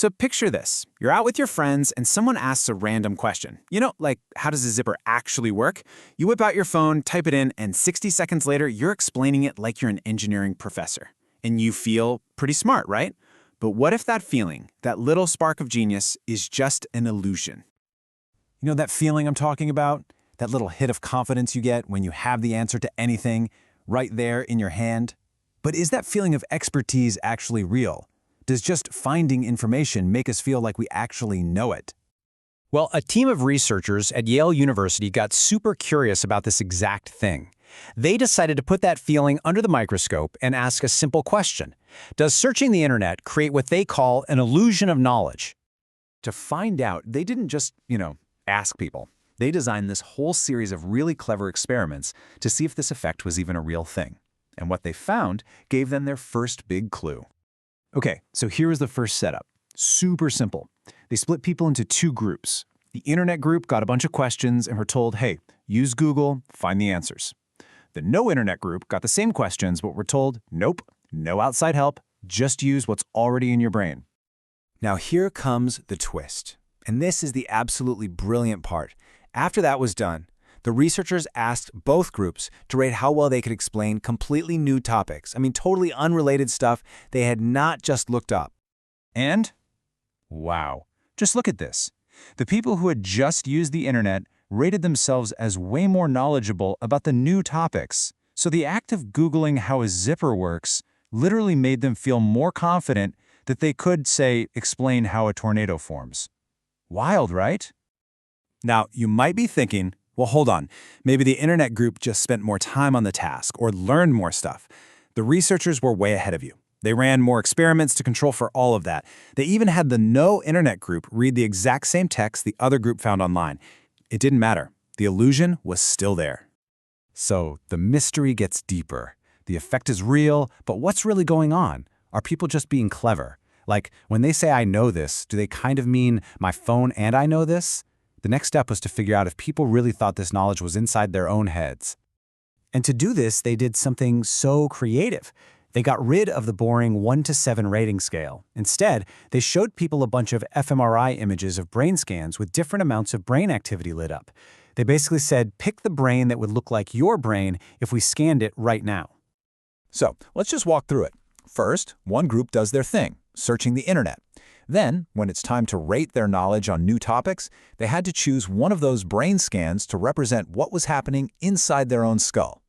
So picture this. You're out with your friends and someone asks a random question. You know, like, how does a zipper actually work? You whip out your phone, type it in, and 60 seconds later, you're explaining it like you're an engineering professor. And you feel pretty smart, right? But what if that feeling, that little spark of genius, is just an illusion? You know that feeling I'm talking about? That little hit of confidence you get when you have the answer to anything right there in your hand? But is that feeling of expertise actually real? Does just finding information make us feel like we actually know it? Well, a team of researchers at Yale University got super curious about this exact thing. They decided to put that feeling under the microscope and ask a simple question. Does searching the internet create what they call an illusion of knowledge? To find out, they didn't just, ask people. They designed this whole series of really clever experiments to see if this effect was even a real thing. And what they found gave them their first big clue. Okay, so here was the first setup. Super simple. They split people into two groups. The internet group got a bunch of questions and were told, hey, use Google, find the answers. The no internet group got the same questions but were told, nope, no outside help, just use what's already in your brain. Now here comes the twist. And this is the absolutely brilliant part. After that was done, the researchers asked both groups to rate how well they could explain completely new topics. Totally unrelated stuff they had not just looked up. And, wow, just look at this. The people who had just used the internet rated themselves as way more knowledgeable about the new topics. So the act of Googling how a zipper works literally made them feel more confident that they could, say, explain how a tornado forms. Wild, right? Now, you might be thinking, well, hold on. Maybe the internet group just spent more time on the task or learned more stuff. The researchers were way ahead of you. They ran more experiments to control for all of that. They even had the no internet group read the exact same text the other group found online. It didn't matter. The illusion was still there. So the mystery gets deeper. The effect is real, but what's really going on? Are people just being clever? Like, when they say I know this, do they kind of mean my phone and I know this? The next step was to figure out if people really thought this knowledge was inside their own heads. And to do this, they did something so creative. They got rid of the boring 1 to 7 rating scale. Instead, they showed people a bunch of fMRI images of brain scans with different amounts of brain activity lit up. They basically said, pick the brain that would look like your brain if we scanned it right now. So let's just walk through it. First, one group does their thing, searching the internet. Then, when it's time to rate their knowledge on new topics, they had to choose one of those brain scans to represent what was happening inside their own skull.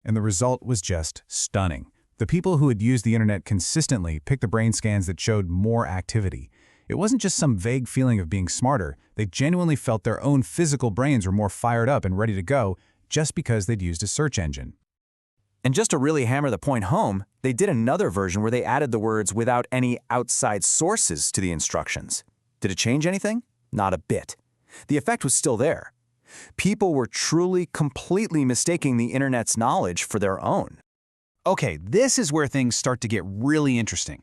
And the result was just stunning. The people who had used the internet consistently picked the brain scans that showed more activity. It wasn't just some vague feeling of being smarter. They genuinely felt their own physical brains were more fired up and ready to go just because they'd used a search engine. And just to really hammer the point home, they did another version where they added the words without any outside sources to the instructions. Did it change anything? Not a bit. The effect was still there. People were truly, completely mistaking the internet's knowledge for their own. Okay, this is where things start to get really interesting.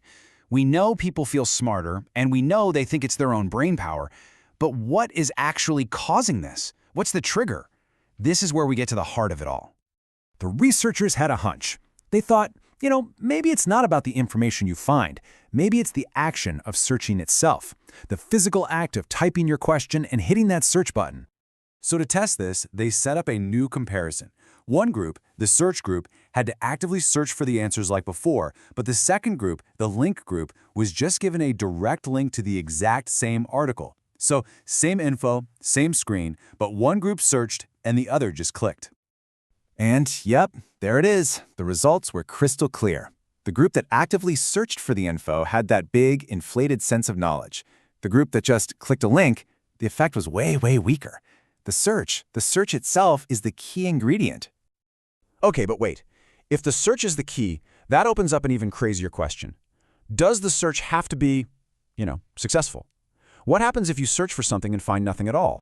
We know people feel smarter, and we know they think it's their own brain power. But what is actually causing this? What's the trigger? This is where we get to the heart of it all. The researchers had a hunch. They thought, maybe it's not about the information you find. Maybe it's the action of searching itself, the physical act of typing your question and hitting that search button. So to test this, they set up a new comparison. One group, the search group, had to actively search for the answers like before, but the second group, the link group, was just given a direct link to the exact same article. So same info, same screen, but one group searched and the other just clicked. And yep, there it is. The results were crystal clear. The group that actively searched for the info had that big, inflated sense of knowledge. The group that just clicked a link, the effect was way, way weaker. The search itself is the key ingredient. Okay, but wait. If the search is the key, that opens up an even crazier question. Does the search have to be, successful? What happens if you search for something and find nothing at all?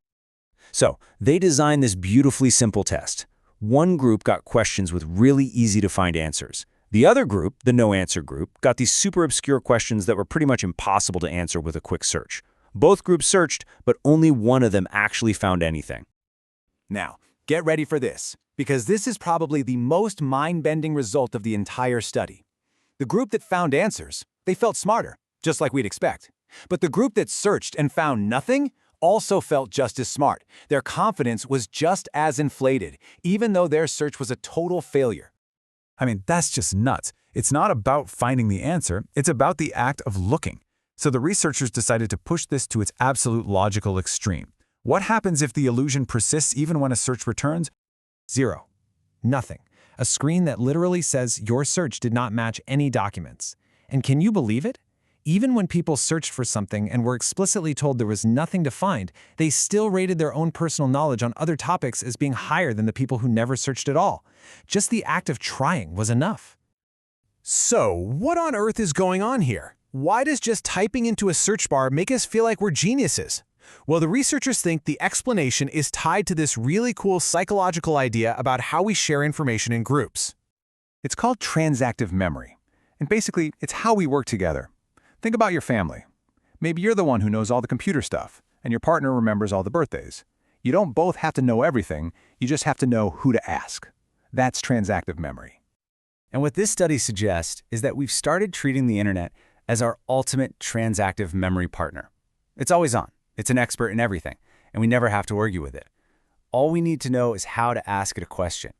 So they designed this beautifully simple test. One group got questions with really easy-to-find answers. The other group, the no-answer group, got these super obscure questions that were pretty much impossible to answer with a quick search. Both groups searched, but only one of them actually found anything. Now, get ready for this, because this is probably the most mind-bending result of the entire study. The group that found answers, they felt smarter, just like we'd expect. But the group that searched and found nothing also felt just as smart. Their confidence was just as inflated, even though their search was a total failure. I mean, that's just nuts. It's not about finding the answer, it's about the act of looking. So the researchers decided to push this to its absolute logical extreme. What happens if the illusion persists even when a search returns? 0. Nothing. A screen that literally says your search did not match any documents. And can you believe it? Even when people searched for something and were explicitly told there was nothing to find, they still rated their own personal knowledge on other topics as being higher than the people who never searched at all. Just the act of trying was enough. So, what on earth is going on here? Why does just typing into a search bar make us feel like we're geniuses? Well, the researchers think the explanation is tied to this really cool psychological idea about how we share information in groups. It's called transactive memory. And basically, it's how we work together. Think about your family. Maybe you're the one who knows all the computer stuff, and your partner remembers all the birthdays. You don't both have to know everything, you just have to know who to ask. That's transactive memory. And what this study suggests is that we've started treating the internet as our ultimate transactive memory partner. It's always on. It's an expert in everything, and we never have to argue with it. All we need to know is how to ask it a question.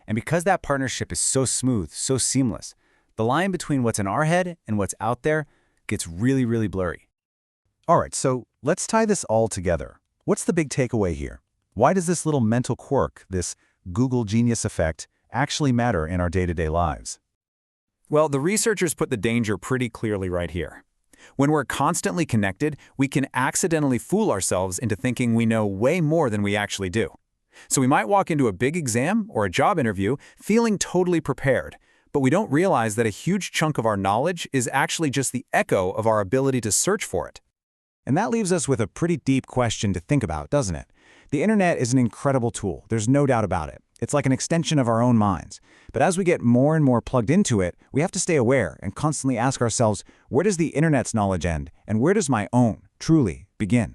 And because that partnership is so smooth, so seamless, the line between what's in our head and what's out there gets really, really blurry. All right, so let's tie this all together. What's the big takeaway here? Why does this little mental quirk, this Google genius effect, actually matter in our day-to-day lives? Well, the researchers put the danger pretty clearly right here. When we're constantly connected, we can accidentally fool ourselves into thinking we know way more than we actually do. So we might walk into a big exam or a job interview feeling totally prepared, but we don't realize that a huge chunk of our knowledge is actually just the echo of our ability to search for it. And that leaves us with a pretty deep question to think about, doesn't it? The internet is an incredible tool, there's no doubt about it. It's like an extension of our own minds. But as we get more and more plugged into it, we have to stay aware and constantly ask ourselves, where does the internet's knowledge end, and where does my own, truly, begin?